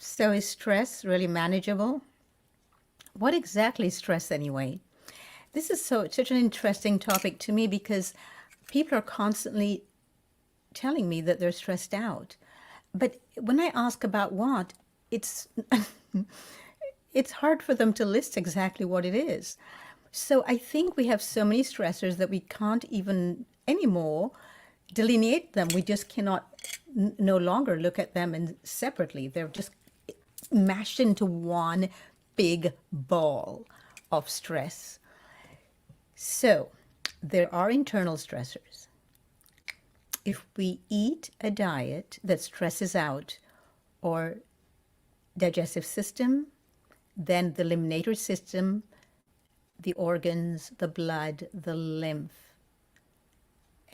So is stress really manageable? What exactly is stress anyway? This is such an interesting topic to me because people are constantly telling me that they're stressed out. But when I ask about what, it's it's hard for them to list exactly what it is. So I think we have so many stressors that we can't even anymore delineate them. We just cannot no longer look at them and separately. They're just mashed into one big ball of stress. So there are internal stressors. If we eat a diet that stresses out our digestive system, then the eliminatory system, the organs, the blood, the lymph,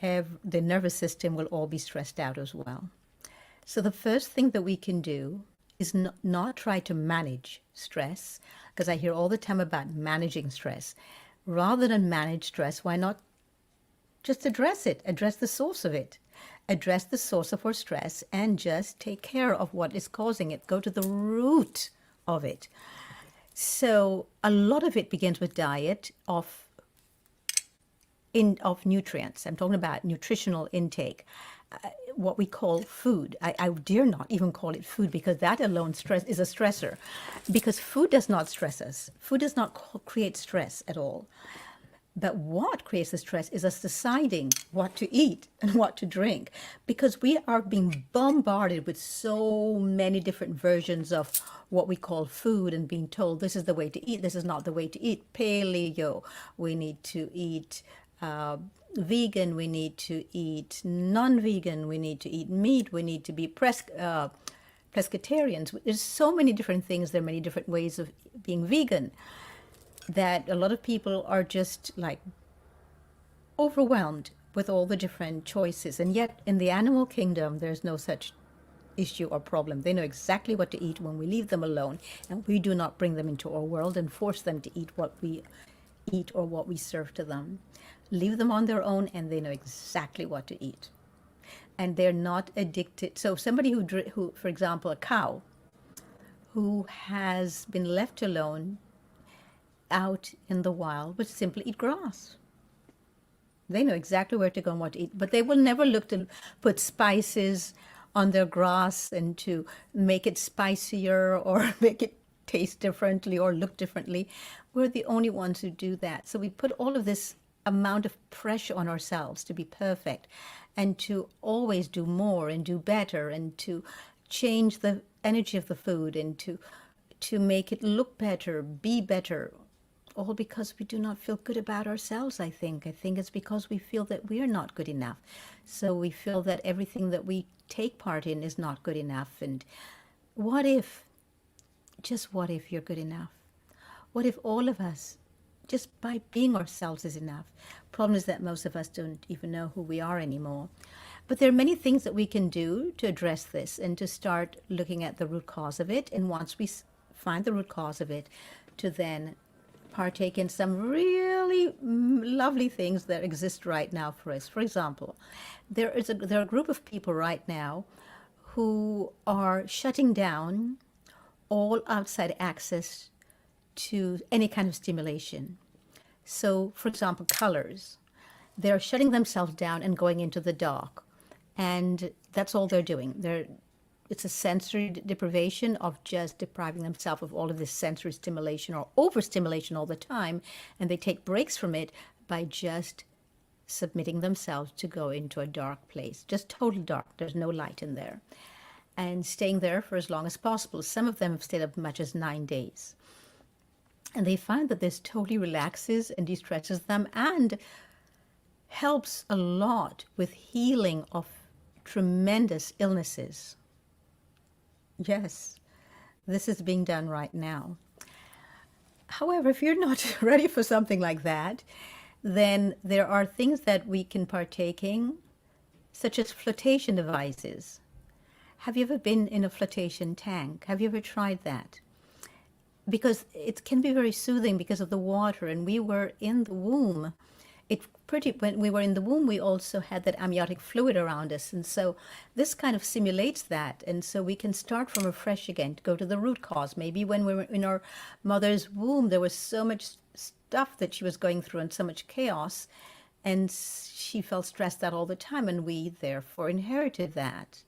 the nervous system will all be stressed out as well. So the first thing that we can do is not try to manage stress, because I hear all the time about managing stress. Rather than manage stress, why not just address it, address the source of it, address the source of our stress, and just take care of what is causing it. Go to the root of it. So a lot of it begins with diet of nutrients. I'm talking about nutritional intake, what we call food. I dare not even call it food because that alone stress is a stressor, because food does not stress us. Food does not create stress at all. But what creates the stress is us deciding what to eat and what to drink, because we are being bombarded with so many different versions of what we call food and being told this is the way to eat, this is not the way to eat. Paleo, we need to eat vegan, we need to eat non-vegan, we need to eat meat, we need to be pescatarians. There's so many different things. There are many different ways of being vegan that a lot of people are just like overwhelmed with all the different choices. And yet in the animal kingdom, there's no such issue or problem. They know exactly what to eat when we leave them alone, and we do not bring them into our world and force them to eat what we eat or what we serve to them. Leave them on their own, and they know exactly what to eat. And they're not addicted. So somebody who, for example, a cow who has been left alone out in the wild would simply eat grass. They know exactly where to go and what to eat, but they will never look to put spices on their grass and to make it spicier or make it taste differently or look differently. We're the only ones who do that. So we put all of this amount of pressure on ourselves to be perfect and to always do more and do better and to change the energy of the food and to make it look better, be better, all because we do not feel good about ourselves, I think. I think it's because we feel that we are not good enough. So we feel that everything that we take part in is not good enough. And what if, just what if you're good enough? What if all of us, just by being ourselves is enough? Problem is that most of us don't even know who we are anymore. But there are many things that we can do to address this and to start looking at the root cause of it. And once we find the root cause of it, to then partake in some really lovely things that exist right now for us. For example, there are a group of people right now who are shutting down all outside access to any kind of stimulation. So, for example, colors. They're shutting themselves down and going into the dark. And that's all they're doing. It's a sensory deprivation of just depriving themselves of all of this sensory stimulation or overstimulation all the time. And they take breaks from it by just submitting themselves to go into a dark place, just total dark. There's no light in there. And staying there for as long as possible. Some of them have stayed up as much as 9 days. And they find that this totally relaxes and de-stresses them and helps a lot with healing of tremendous illnesses. Yes, this is being done right now. However, if you're not ready for something like that, then there are things that we can partake in, such as flotation devices. Have you ever been in a flotation tank? Have you ever tried that? Because it can be very soothing because of the water, and we were in the womb. It when we were in the womb, we also had that amniotic fluid around us. And so this kind of simulates that. And so we can start from afresh again, to go to the root cause. Maybe when we were in our mother's womb, there was so much stuff that she was going through and so much chaos. And she felt stressed out all the time. And we therefore inherited that.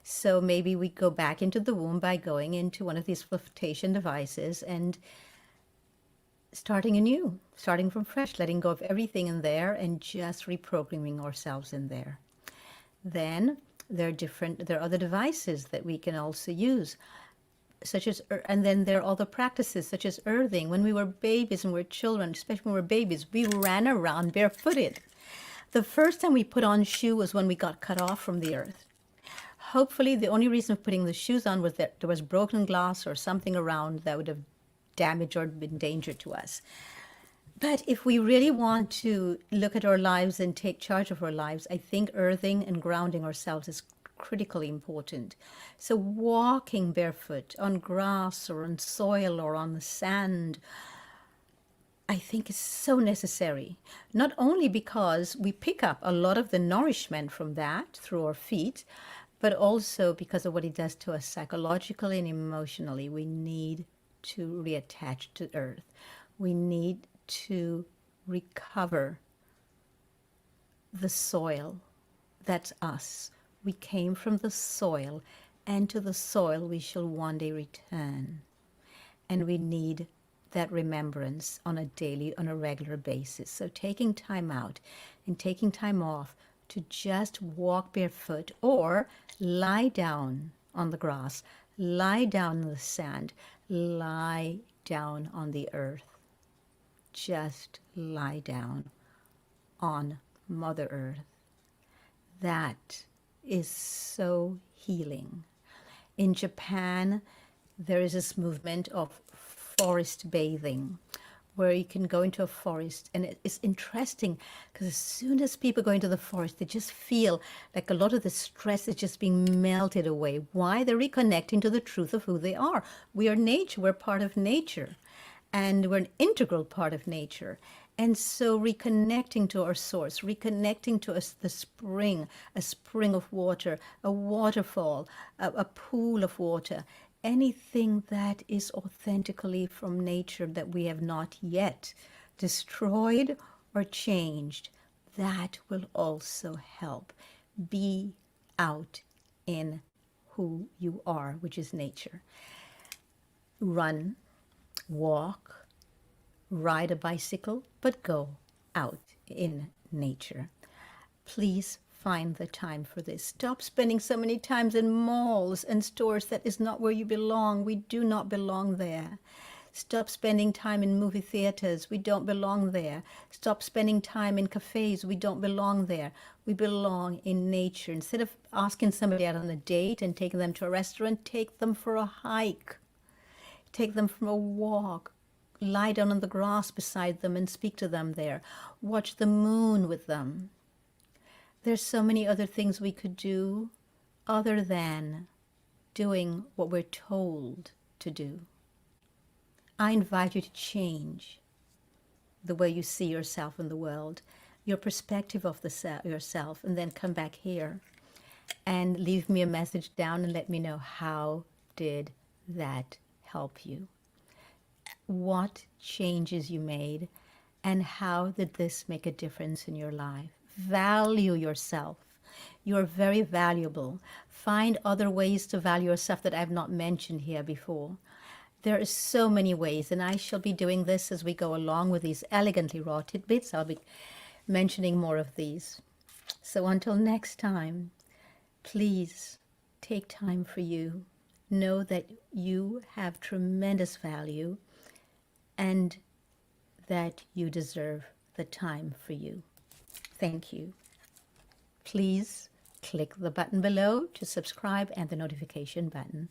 So maybe we go back into the womb by going into one of these flotation devices and starting anew, starting from fresh, letting go of everything in there and just reprogramming ourselves in there. Then there are other devices that we can also use, such as, and then there are other practices such as earthing. When we were babies and we were children, especially when we were babies, we ran around barefooted. The first time we put on shoe was when we got cut off from the earth. Hopefully, the only reason for putting the shoes on was that there was broken glass or something around that would have damaged or been danger to us. But if we really want to look at our lives and take charge of our lives, I think earthing and grounding ourselves is critically important. So walking barefoot on grass or on soil or on the sand, I think is so necessary. Not only because we pick up a lot of the nourishment from that through our feet, but also because of what it does to us psychologically and emotionally. We need to reattach to earth. We need to recover the soil. That's us. We came from the soil, and to the soil we shall one day return. And we need that remembrance on a regular basis. So taking time out and taking time off to just walk barefoot or lie down on the grass, lie down in the sand, lie down on the earth. Just lie down on Mother Earth. That is so healing. In Japan, there is this movement of forest bathing, where you can go into a forest, and it's interesting because as soon as people go into the forest, they just feel like a lot of the stress is just being melted away. Why? They're reconnecting to the truth of who they are. We are nature. We're part of nature, and we're an integral part of nature. And so reconnecting to our source, reconnecting to us, the spring, a spring of water, a waterfall, a pool of water, anything that is authentically from nature that we have not yet destroyed or changed, that will also help. Be out in who you are, which is nature. Run, walk, ride a bicycle, but go out in nature. Please find the time for this. Stop spending so many times in malls and stores. That is not where you belong. We do not belong there. Stop spending time in movie theaters. We don't belong there. Stop spending time in cafes. We don't belong there. We belong in nature. Instead of asking somebody out on a date and taking them to a restaurant, take them for a hike. Take them for a walk. Lie down on the grass beside them and speak to them there. Watch the moon with them. There's so many other things we could do other than doing what we're told to do. I invite you to change the way you see yourself in the world, your perspective of yourself, and then come back here and leave me a message down and let me know how did that help you. What changes you made, and how did this make a difference in your life? Value yourself. You're very valuable. Find other ways to value yourself that I've not mentioned here before. There are so many ways, and I shall be doing this as we go along with these elegantly raw tidbits. I'll be mentioning more of these. So until next time, please take time for you. Know that you have tremendous value and that you deserve the time for you. Thank you. Please click the button below to subscribe and the notification button.